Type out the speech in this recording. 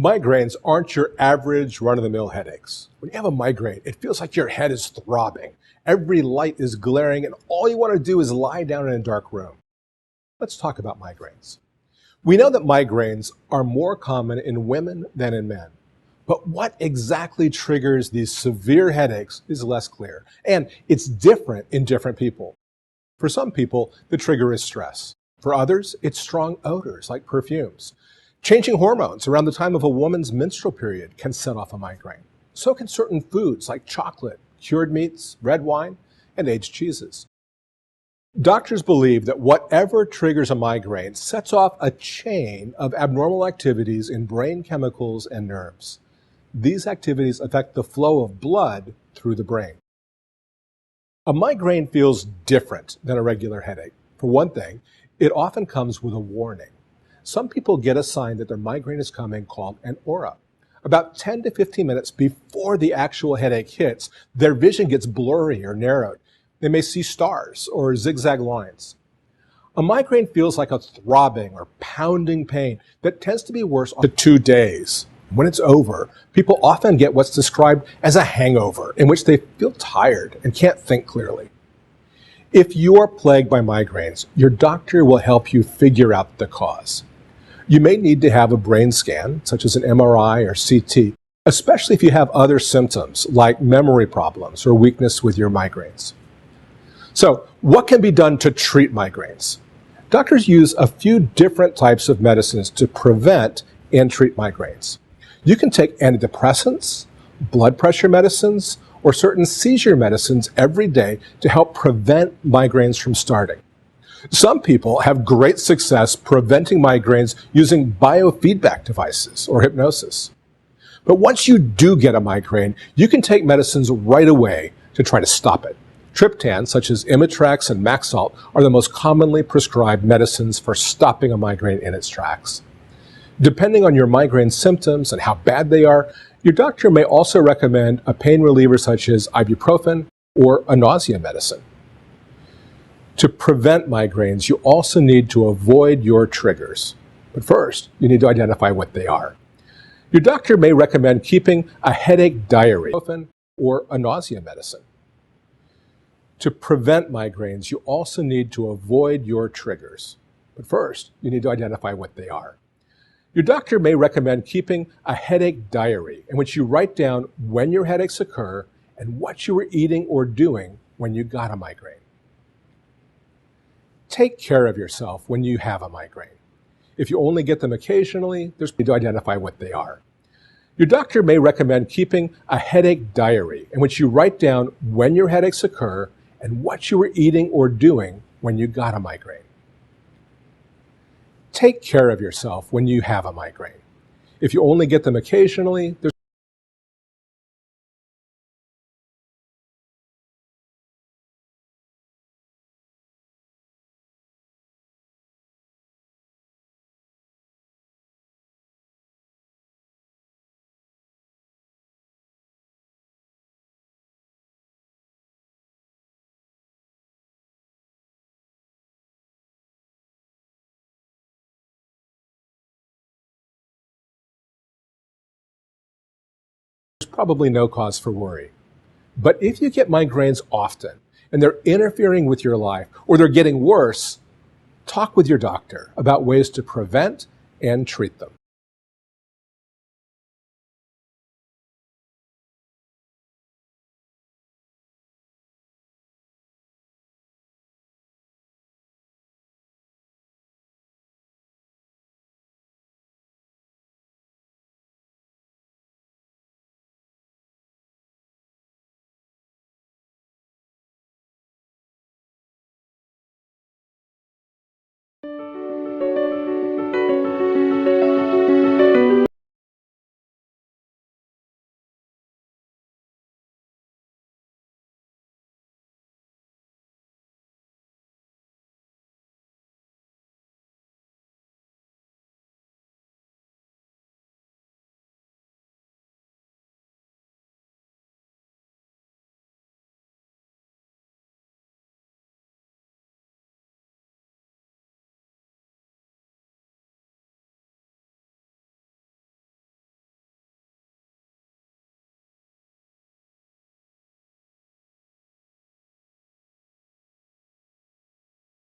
Migraines aren't your average run-of-the-mill headaches. When you have a migraine, it feels like your head is throbbing. Every light is glaring, and all you want to do is lie down in a dark room. Let's talk about migraines. We know that migraines are more common in women than in men. But what exactly triggers these severe headaches is less clear, and it's different in different people. For some people, the trigger is stress. For others, it's strong odors like perfumes. Changing hormones around the time of a woman's menstrual period can set off a migraine. So can certain foods like chocolate, cured meats, red wine, and aged cheeses. Doctors believe that whatever triggers a migraine sets off a chain of abnormal activities in brain chemicals and nerves. These activities affect the flow of blood through the brain. A migraine feels different than a regular headache. For one thing, it often comes with a warning. Some people get a sign that their migraine is coming called an aura. About 10 to 15 minutes before the actual headache hits, their vision gets blurry or narrowed. They may see stars or zigzag lines. A migraine feels like a throbbing or pounding pain that tends to be worse after 2 days. When it's over, people often get what's described as a hangover, in which they feel tired and can't think clearly. If you are plagued by migraines, your doctor will help you figure out the cause. You may need to have a brain scan, such as an MRI or CT, especially if you have other symptoms like memory problems or weakness with your migraines. So, what can be done to treat migraines? Doctors use a few different types of medicines to prevent and treat migraines. You can take antidepressants, blood pressure medicines, or certain seizure medicines every day to help prevent migraines from starting. Some people have great success preventing migraines using biofeedback devices or hypnosis. But once you do get a migraine, you can take medicines right away to try to stop it. Triptans, such as Imitrex and Maxalt, are the most commonly prescribed medicines for stopping a migraine in its tracks. Depending on your migraine symptoms and how bad they are, your doctor may also recommend a pain reliever such as ibuprofen or a nausea medicine. To prevent migraines, you also need to avoid your triggers. But first, you need to identify what they are. Your doctor may recommend keeping a headache diary or a nausea medicine. To prevent migraines, you also need to avoid your triggers. But first, you need to identify what they are. Your doctor may recommend keeping a headache diary in which you write down when your headaches occur and what you were eating or doing when you got a migraine. Take care of yourself when you have a migraine. If you only get them occasionally, there's need to identify what they are. Your doctor may recommend keeping a headache diary in which you write down when your headaches occur and what you were eating or doing when you got a migraine. Take care of yourself when you have a migraine. If you only get them occasionally, there's probably no cause for worry. But if you get migraines often and they're interfering with your life or they're getting worse, talk with your doctor about ways to prevent and treat them.